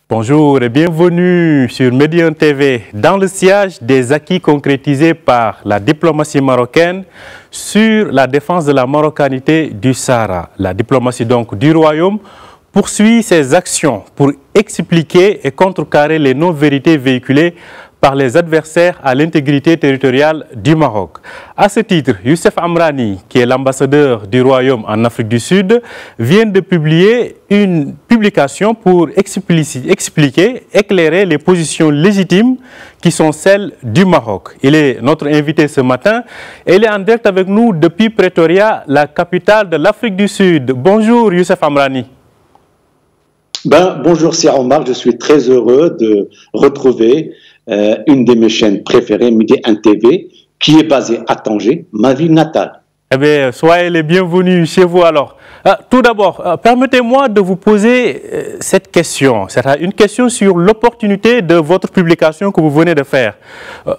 Bonjour et bienvenue sur Médian TV dans le sillage des acquis concrétisés par la diplomatie marocaine sur la défense de la marocanité du Sahara. La diplomatie donc du Royaume poursuit ses actions pour expliquer et contrecarrer les non-vérités véhiculées par les adversaires à l'intégrité territoriale du Maroc. À ce titre, Youssef Amrani, qui est l'ambassadeur du Royaume en Afrique du Sud, vient de publier une publication pour expliquer, éclairer les positions légitimes qui sont celles du Maroc. Il est notre invité ce matin et il est en direct avec nous depuis Pretoria, la capitale de l'Afrique du Sud. Bonjour Youssef Amrani. Bonjour c'est Omar, je suis très heureux de retrouver une de mes chaînes préférées, Médian TV, qui est basée à Tanger, ma ville natale. Eh bien, soyez les bienvenus chez vous alors. Tout d'abord, permettez-moi de vous poser cette question. C'est une question sur l'opportunité de votre publication que vous venez de faire.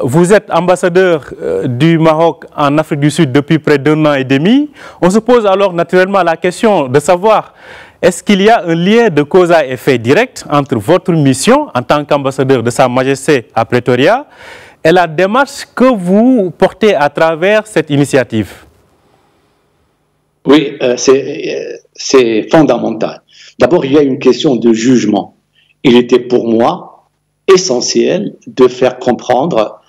Vous êtes ambassadeur du Maroc en Afrique du Sud depuis près d'1 an et demi. On se pose alors naturellement la question de savoir est-ce qu'il y a un lien de cause à effet direct entre votre mission en tant qu'ambassadeur de Sa Majesté à Pretoria et la démarche que vous portez à travers cette initiative? Oui, c'est fondamental. D'abord, il y a une question de jugement. Il était pour moi essentiel de faire comprendre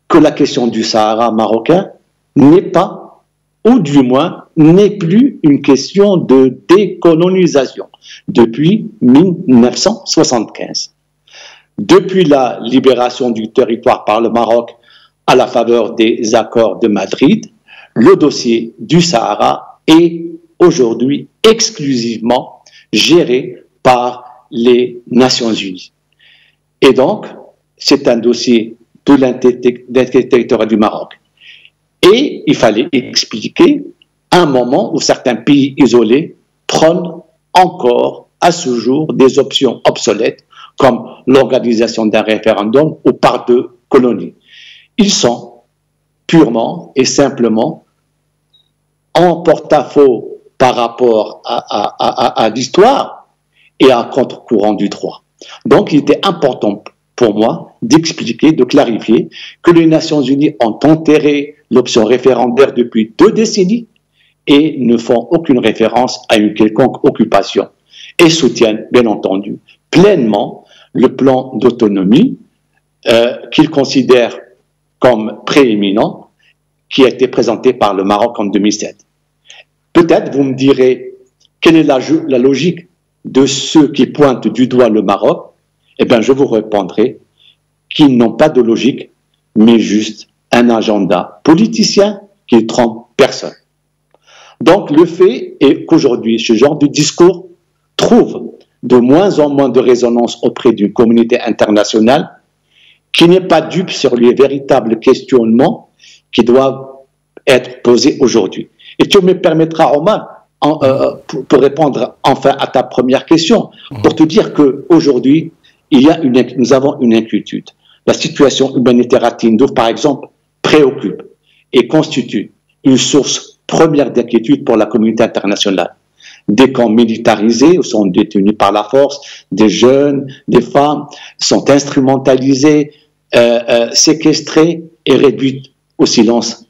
que la question du Sahara marocain n'est pas, ou du moins n'est plus une question de décolonisation depuis 1975. Depuis la libération du territoire par le Maroc à la faveur des accords de Madrid, le dossier du Sahara est aujourd'hui exclusivement géré par les Nations Unies. Et donc, c'est un dossier de l'intégrité territoriale du Maroc. Et il fallait expliquer un moment où certains pays isolés prennent encore à ce jour des options obsolètes comme l'organisation d'un référendum ou par deux colonies. Ils sont purement et simplement en porte-à-faux par rapport à l'histoire et à contre-courant du droit. Donc il était important pour moi d'expliquer, de clarifier que les Nations Unies ont enterré l'option référendaire depuis 2 décennies et ne font aucune référence à une quelconque occupation et soutiennent, bien entendu, pleinement le plan d'autonomie qu'ils considèrent comme prééminent qui a été présenté par le Maroc en 2007. Peut-être vous me direz quelle est la logique de ceux qui pointent du doigt le Maroc. Eh bien, je vous répondrai qu'ils n'ont pas de logique, mais juste un agenda politicien qui trompe personne. Donc, le fait est qu'aujourd'hui, ce genre de discours trouve de moins en moins de résonance auprès d'une communauté internationale qui n'est pas dupe sur les véritables questionnements qui doivent être posés aujourd'hui. Et tu me permettras, Omar, pour répondre enfin à ta première question, pour te dire qu'aujourd'hui, nous avons une inquiétude. La situation humanitaire à Tindouf, par exemple, préoccupe et constitue une source première d'inquiétude pour la communauté internationale. Des camps militarisés sont détenus par la force, des jeunes, des femmes sont instrumentalisés, séquestrés et réduits au silence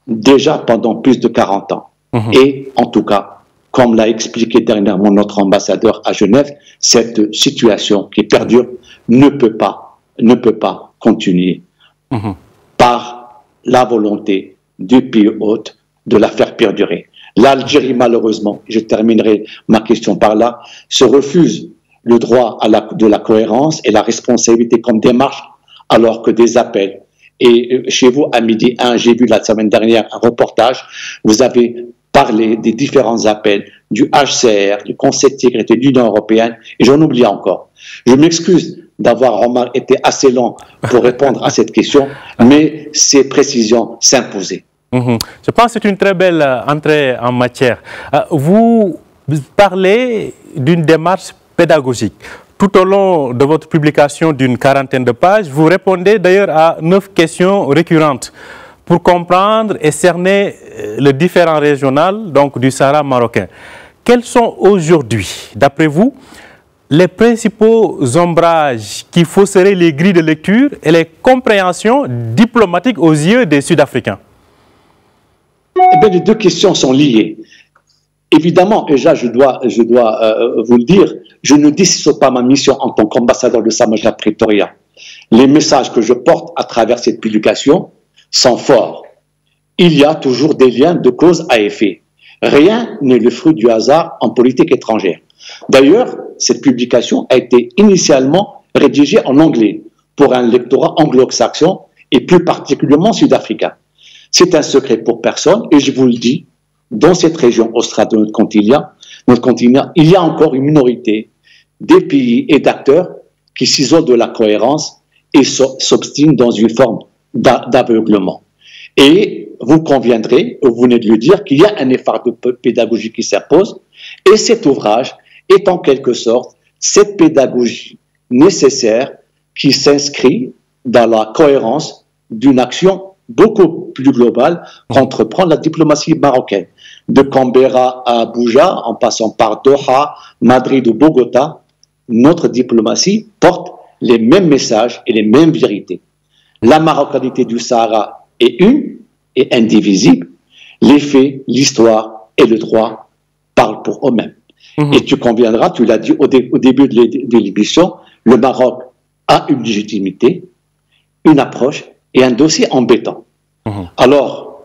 déjà pendant plus de 40 ans. Et en tout cas, comme l'a expliqué dernièrement notre ambassadeur à Genève, cette situation qui perdure ne peut pas continuer par la volonté du pays hôte de la faire perdurer. L'Algérie, malheureusement, je terminerai ma question par là, se refuse le droit de la cohérence et la responsabilité comme démarche, alors que des appels. Et chez vous, à midi 1, j'ai vu la semaine dernière un reportage, vous avez parlé des différents appels du HCR, du Conseil de sécurité de l'Union européenne, et j'en oublie encore. Je m'excuse d'avoir été assez lent pour répondre à cette question, mais ces précisions s'imposaient. Je pense que c'est une très belle entrée en matière. Vous parlez d'une démarche pédagogique. Tout au long de votre publication d'une 40aine de pages, vous répondez d'ailleurs à 9 questions récurrentes pour comprendre et cerner le différent régional donc, du Sahara marocain. Quelles sont aujourd'hui, d'après vous, les principaux ombrages qui fausseraient les grilles de lecture et les compréhensions diplomatiques aux yeux des Sud-Africains? Eh bien, les deux questions sont liées. Évidemment, et là, je dois vous le dire, je ne dissocie pas ma mission en tant qu'ambassadeur de Samaj à Pretoria. Les messages que je porte à travers cette publication sont forts. Il y a toujours des liens de cause à effet. Rien n'est le fruit du hasard en politique étrangère. D'ailleurs, cette publication a été initialement rédigée en anglais pour un lectorat anglo-saxon et plus particulièrement sud-africain. C'est un secret pour personne et je vous le dis, dans cette région australe de notre continent, il y a encore une minorité des pays et d'acteurs qui s'isolent de la cohérence et s'obstinent dans une forme d'aveuglement. Et vous conviendrez, vous venez de le dire, qu'il y a un effort de pédagogie qui s'impose et cet ouvrage est en quelque sorte cette pédagogie nécessaire qui s'inscrit dans la cohérence d'une action beaucoup plus globale qu'entreprend la diplomatie marocaine. De Canberra à Abuja, en passant par Doha, Madrid ou Bogota, notre diplomatie porte les mêmes messages et les mêmes vérités. La marocanité du Sahara est une et indivisible. Les faits, l'histoire et le droit parlent pour eux-mêmes. Et tu conviendras, tu l'as dit au début de l'émission, le Maroc a une légitimité, une approche et un dossier embêtant. Alors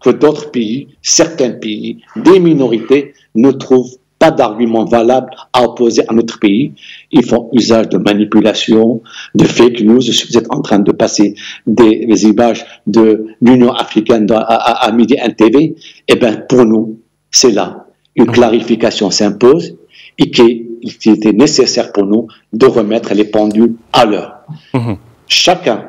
que d'autres pays, certains pays, des minorités ne trouvent pas d'arguments valables à opposer à notre pays. Ils font usage de manipulation, de fake news. Vous êtes en train de passer des images de l'Union africaine à Midi 1 TV. Eh bien, pour nous, c'est là. Une clarification s'impose et qu'il était nécessaire pour nous de remettre les pendules à l'heure. Chacun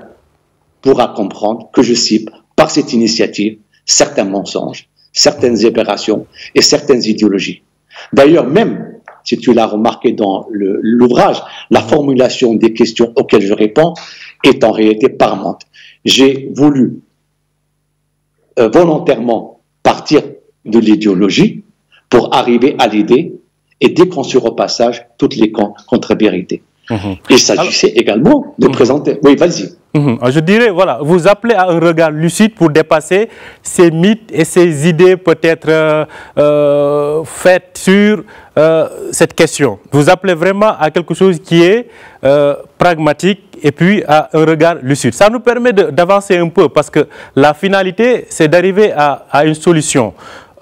pourra comprendre que je cible par cette initiative certains mensonges, certaines aberrations et certaines idéologies. D'ailleurs, même si tu l'as remarqué dans l'ouvrage, la formulation des questions auxquelles je réponds est en réalité parlante. J'ai voulu volontairement partir de l'idéologie pour arriver à l'idée et déconstruire au passage toutes les contre-vérités. Il s'agissait également de présenter... Oui, vas-y. Je dirais, voilà, vous appelez à un regard lucide pour dépasser ces mythes et ces idées peut-être faites sur cette question. Vous appelez vraiment à quelque chose qui est pragmatique et puis à un regard lucide. Ça nous permet d'avancer un peu parce que la finalité, c'est d'arriver à une solution.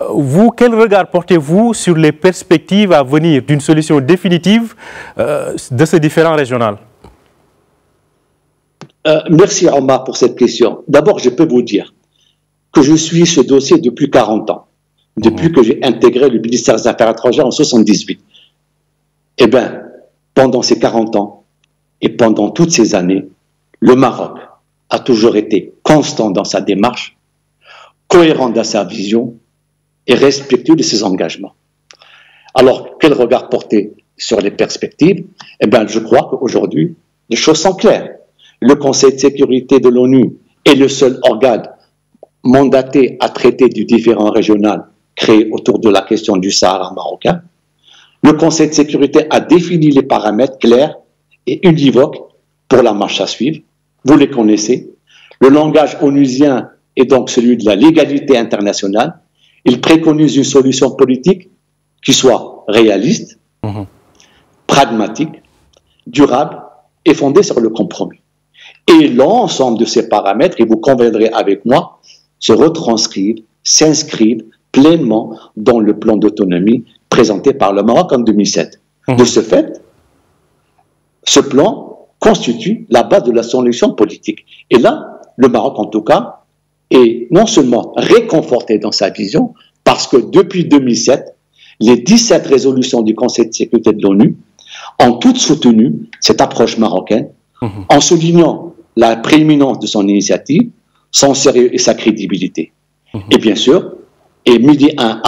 Vous, quel regard portez-vous sur les perspectives à venir d'une solution définitive de ces différents régionales? Merci Omar pour cette question. D'abord, je peux vous dire que je suis ce dossier depuis 40 ans, depuis que j'ai intégré le ministère des Affaires étrangères en 1978. Eh bien, pendant ces 40 ans et pendant toutes ces années, le Maroc a toujours été constant dans sa démarche, cohérent dans sa vision et respectueux de ses engagements. Alors, quel regard porter sur les perspectives? Eh bien, je crois qu'aujourd'hui, les choses sont claires. Le Conseil de sécurité de l'ONU est le seul organe mandaté à traiter du différend régional créé autour de la question du Sahara marocain. Le Conseil de sécurité a défini les paramètres clairs et univoques pour la marche à suivre. Vous les connaissez. Le langage onusien est donc celui de la légalité internationale. Il préconise une solution politique qui soit réaliste, pragmatique, durable et fondée sur le compromis. Et l'ensemble de ces paramètres, et vous conviendrez avec moi, se retranscrivent, s'inscrivent pleinement dans le plan d'autonomie présenté par le Maroc en 2007. De ce fait, ce plan constitue la base de la solution politique. Et là, le Maroc, en tout cas, est non seulement réconforté dans sa vision, parce que depuis 2007, les 17 résolutions du Conseil de sécurité de l'ONU ont toutes soutenu cette approche marocaine, en soulignant la prééminence de son initiative, son sérieux et sa crédibilité. Et bien sûr, et Midi 1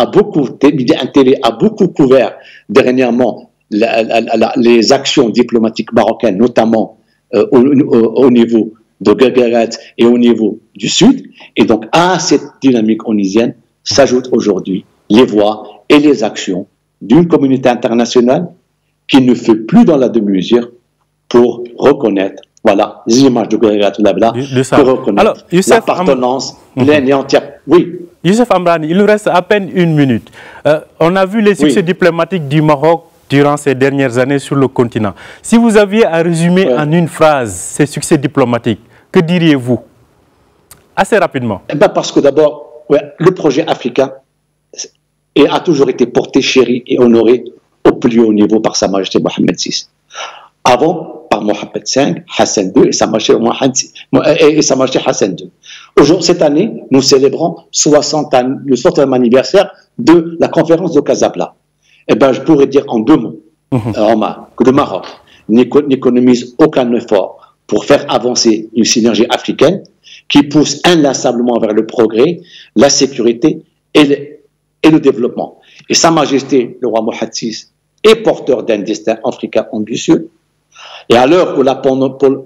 TV a beaucoup couvert dernièrement les actions diplomatiques marocaines, notamment au niveau de Guéguéret et au niveau du Sud. Et donc, à cette dynamique onusienne s'ajoutent aujourd'hui les voix et les actions d'une communauté internationale qui ne fait plus dans la demi-mesure pour reconnaître, voilà, les images de pour reconnaître l'appartenance pleine et entière. Oui. Youssef Amrani, il nous reste à peine une minute. On a vu les succès diplomatiques du Maroc durant ces dernières années sur le continent. Si vous aviez à résumer en une phrase ces succès diplomatiques, que diriez-vous? Assez rapidement. Parce que d'abord, le projet africain a toujours été porté, chéri et honoré au plus haut niveau par Sa Majesté Mohamed VI. Avant, par Mohamed V, Hassan II et Sa Majesté Hassan II. Aujourd'hui, cette année, nous célébrons le 60e anniversaire de la conférence de Casablanca. Je pourrais dire en deux mots que le Maroc n'économise aucun effort pour faire avancer une synergie africaine qui pousse inlassablement vers le progrès, la sécurité et le développement. Et Sa Majesté, le roi Mohamed VI, est porteur d'un destin africain ambitieux. Et à l'heure où la pandémie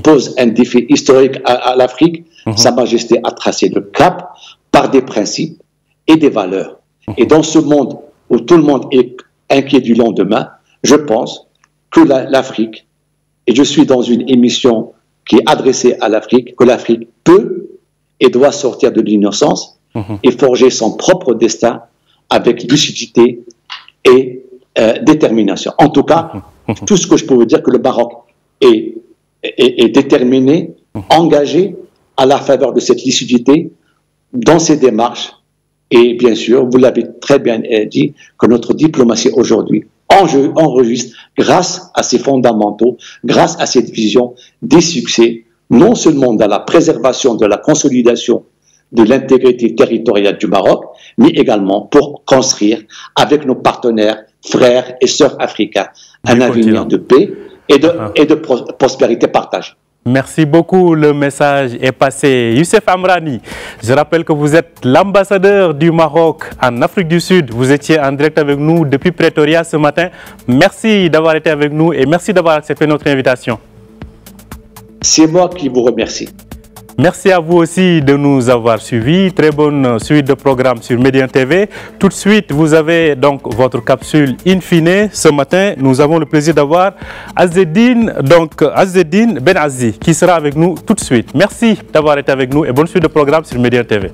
pose un défi historique à l'Afrique, Sa Majesté a tracé le cap par des principes et des valeurs. Et dans ce monde où tout le monde est inquiet du lendemain, je pense que l'Afrique, et je suis dans une émission qui est adressée à l'Afrique, que l'Afrique peut et doit sortir de l'innocence et forger son propre destin avec lucidité et détermination. En tout cas, tout ce que je peux vous dire, que le Maroc est déterminé, engagé à la faveur de cette lucidité dans ses démarches. Et bien sûr, vous l'avez très bien dit, que notre diplomatie aujourd'hui enregistre, grâce à ces fondamentaux, grâce à cette vision, des succès, non seulement dans la préservation de la consolidation de l'intégrité territoriale du Maroc, mais également pour construire avec nos partenaires, frères et sœurs africains, un avenir de paix et de prospérité partagée. Merci beaucoup, le message est passé. Youssef Amrani, je rappelle que vous êtes l'ambassadeur du Maroc en Afrique du Sud. Vous étiez en direct avec nous depuis Pretoria ce matin. Merci d'avoir été avec nous et merci d'avoir accepté notre invitation. C'est moi qui vous remercie. Merci à vous aussi de nous avoir suivis. Très bonne suite de programmes sur Médien TV. Tout de suite, vous avez donc votre capsule In Fine. Ce matin, nous avons le plaisir d'avoir Azzeddine Benazzi qui sera avec nous tout de suite. Merci d'avoir été avec nous et bonne suite de programmes sur Médien TV.